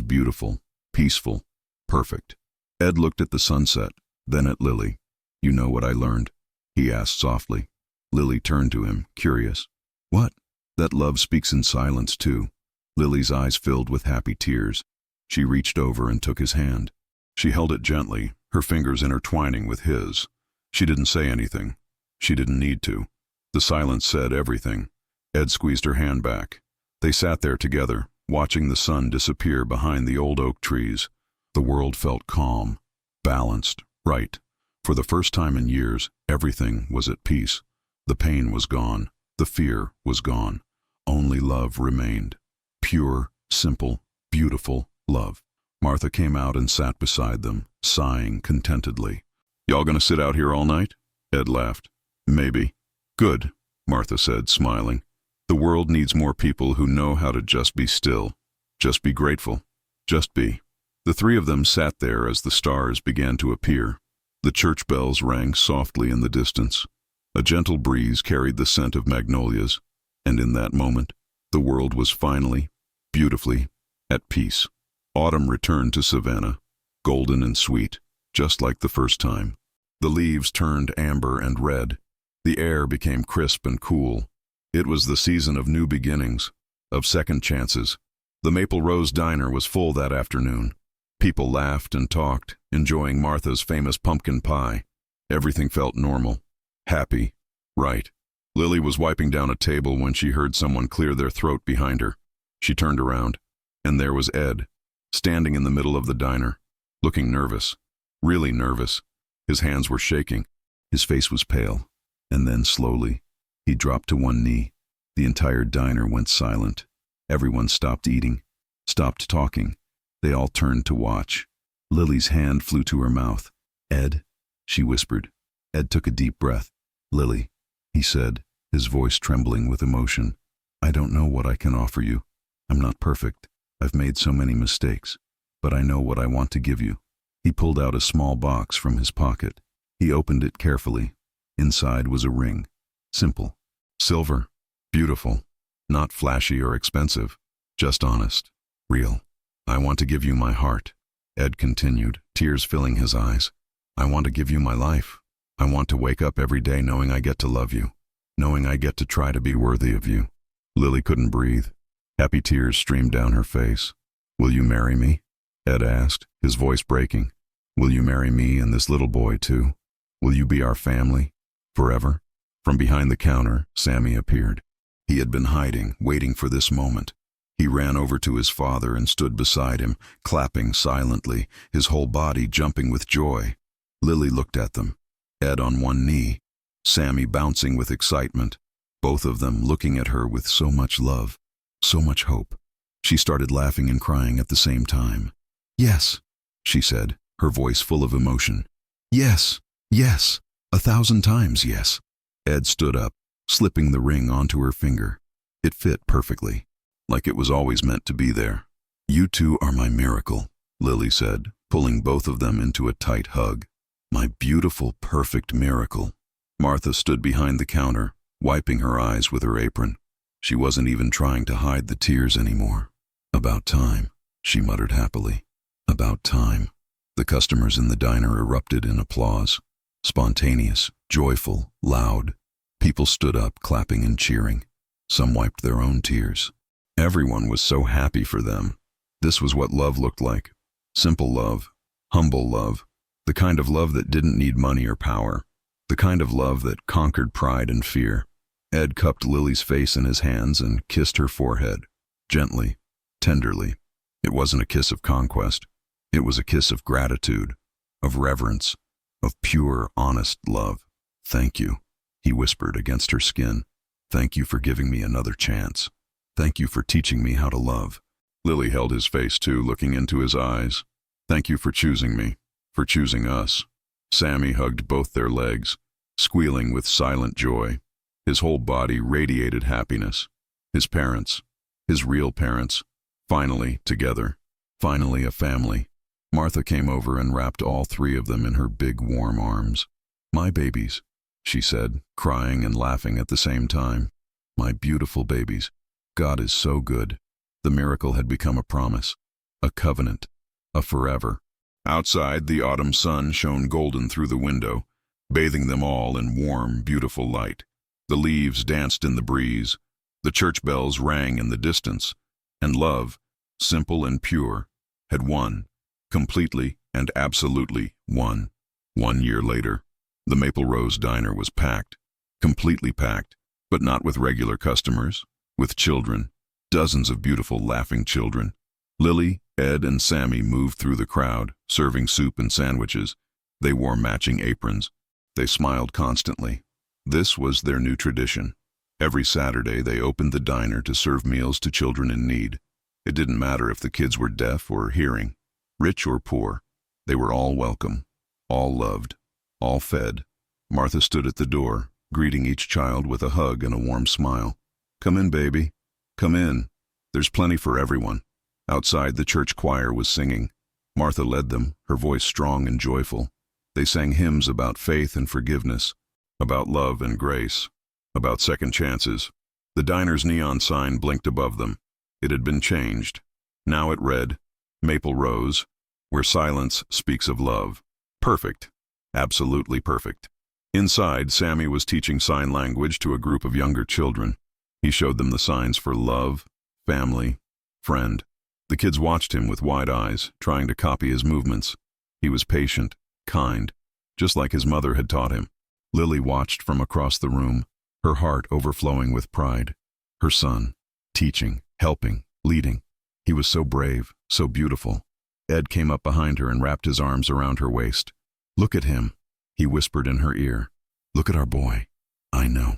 beautiful, peaceful, perfect. Ed looked at the sunset, then at Lily. "You know what I learned?" he asked softly. Lily turned to him, curious. "What?" "That love speaks in silence, too." Lily's eyes filled with happy tears. She reached over and took his hand. She held it gently, her fingers intertwining with his. She didn't say anything. She didn't need to. The silence said everything. Ed squeezed her hand back. They sat there together, watching the sun disappear behind the old oak trees. The world felt calm, balanced, right. For the first time in years, everything was at peace. The pain was gone. The fear was gone. Only love remained. Pure, simple, beautiful love. Martha came out and sat beside them, sighing contentedly. "Y'all gonna sit out here all night?" Ed laughed. "Maybe." "Good," Martha said, smiling. "The world needs more people who know how to just be still. Just be grateful. Just be." The three of them sat there as the stars began to appear. The church bells rang softly in the distance. A gentle breeze carried the scent of magnolias, and in that moment, the world was finally, beautifully, at peace. Autumn returned to Savannah, golden and sweet, just like the first time. The leaves turned amber and red. The air became crisp and cool. It was the season of new beginnings, of second chances. The Maple Rose Diner was full that afternoon. People laughed and talked, enjoying Martha's famous pumpkin pie. Everything felt normal, happy, right. Lily was wiping down a table when she heard someone clear their throat behind her. She turned around, and there was Ed, standing in the middle of the diner, looking nervous, really nervous. His hands were shaking. His face was pale. And then slowly, he dropped to one knee. The entire diner went silent. Everyone stopped eating, stopped talking. They all turned to watch. Lily's hand flew to her mouth. "Ed," she whispered. Ed took a deep breath. "Lily," he said, his voice trembling with emotion. "I don't know what I can offer you. I'm not perfect. I've made so many mistakes. But I know what I want to give you." He pulled out a small box from his pocket. He opened it carefully. Inside was a ring. Simple. Silver. Beautiful. Not flashy or expensive. Just honest. Real. "I want to give you my heart," Ed continued, tears filling his eyes. "I want to give you my life. I want to wake up every day knowing I get to love you, knowing I get to try to be worthy of you." Lily couldn't breathe. Happy tears streamed down her face. "Will you marry me?" Ed asked, his voice breaking. "Will you marry me and this little boy too? Will you be our family? Forever?" From behind the counter, Sammy appeared. He had been hiding, waiting for this moment. He ran over to his father and stood beside him, clapping silently, his whole body jumping with joy. Lily looked at them. Ed on one knee, Sammy bouncing with excitement, both of them looking at her with so much love, so much hope. She started laughing and crying at the same time. "Yes," she said, her voice full of emotion. "Yes, yes, 1,000 times yes." Ed stood up, slipping the ring onto her finger. It fit perfectly, like it was always meant to be there. "You two are my miracle," Lily said, pulling both of them into a tight hug. "My beautiful, perfect miracle." Martha stood behind the counter, wiping her eyes with her apron. She wasn't even trying to hide the tears anymore. "About time," she muttered happily. "About time." The customers in the diner erupted in applause. Spontaneous, joyful, loud. People stood up, clapping and cheering. Some wiped their own tears. Everyone was so happy for them. This was what love looked like. Simple love, humble love, the kind of love that didn't need money or power, the kind of love that conquered pride and fear. Ed cupped Lily's face in his hands and kissed her forehead, gently, tenderly. It wasn't a kiss of conquest. It was a kiss of gratitude, of reverence, of pure, honest love. "Thank you," he whispered against her skin. "Thank you for giving me another chance. Thank you for teaching me how to love." Lily held his face too, looking into his eyes. "Thank you for choosing me, for choosing us." Sammy hugged both their legs, squealing with silent joy. His whole body radiated happiness. His parents, his real parents, finally together, finally a family. Martha came over and wrapped all three of them in her big warm arms. "My babies," she said, crying and laughing at the same time. "My beautiful babies. God is so good." The miracle had become a promise, a covenant, a forever. Outside, the autumn sun shone golden through the window, bathing them all in warm, beautiful light. The leaves danced in the breeze. The church bells rang in the distance. And love, simple and pure, had won, completely and absolutely won. 1 year later, the Maple Rose Diner was packed, completely packed, but not with regular customers, with children, Dozens of beautiful, laughing children. Lily, Ed, and Sammy moved through the crowd, serving soup and sandwiches. They wore matching aprons. They smiled constantly. This was their new tradition. Every Saturday, they opened the diner to serve meals to children in need. It didn't matter if the kids were deaf or hearing, rich or poor. They were all welcome, all loved, all fed. Martha stood at the door, greeting each child with a hug and a warm smile. "Come in, baby. Come in. There's plenty for everyone." Outside, the church choir was singing. Martha led them, her voice strong and joyful. They sang hymns about faith and forgiveness, about love and grace, about second chances. The diner's neon sign blinked above them. It had been changed. Now it read, "Maple Rose, where silence speaks of love." Perfect. Absolutely perfect. Inside, Sammy was teaching sign language to a group of younger children. He showed them the signs for love, family, friend. The kids watched him with wide eyes, trying to copy his movements. He was patient, kind, just like his mother had taught him. Lily watched from across the room, her heart overflowing with pride. Her son, teaching, helping, leading. He was so brave, so beautiful. Ed came up behind her and wrapped his arms around her waist. "Look at him," he whispered in her ear. "Look at our boy." "I know,"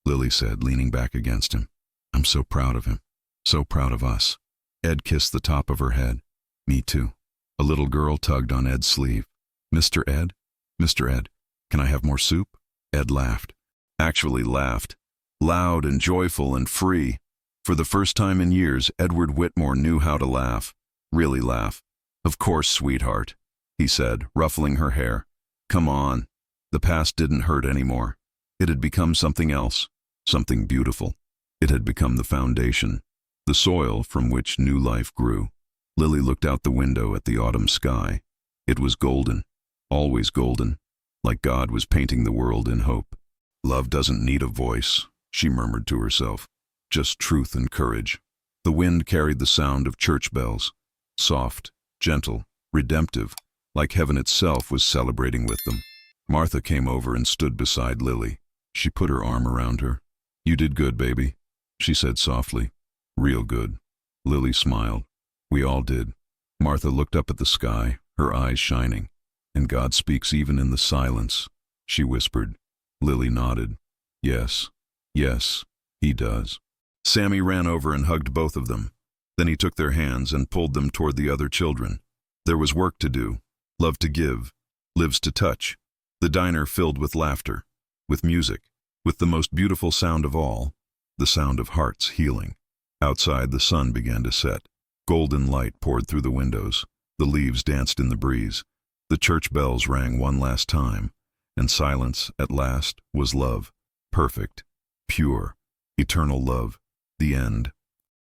Lily said, leaning back against him. "I'm so proud of him, so proud of us." Ed kissed the top of her head. "Me too." A little girl tugged on Ed's sleeve. "Mr. Ed? Mr. Ed, can I have more soup?" Ed laughed. Actually laughed. Loud and joyful and free. For the first time in years, Edward Whitmore knew how to laugh. Really laugh. "Of course, sweetheart," he said, ruffling her hair. "Come on." The past didn't hurt anymore. It had become something else, something beautiful. It had become the foundation, the soil from which new life grew. Lily looked out the window at the autumn sky. It was golden, always golden, like God was painting the world in hope. "Love doesn't need a voice," she murmured to herself. "Just truth and courage." The wind carried the sound of church bells, soft, gentle, redemptive, like heaven itself was celebrating with them. Martha came over and stood beside Lily. She put her arm around her. "You did good, baby," she said softly. "Real good." Lily smiled. "We all did." Martha looked up at the sky, her eyes shining. "And God speaks even in the silence," she whispered. Lily nodded. "Yes, yes, he does." Sammy ran over and hugged both of them. Then he took their hands and pulled them toward the other children. There was work to do, love to give, lives to touch. The diner filled with laughter, with music, with the most beautiful sound of all, the sound of hearts healing. Outside, the sun began to set. Golden light poured through the windows. The leaves danced in the breeze. The church bells rang one last time, and silence, at last, was love. Perfect, pure, eternal love. The end.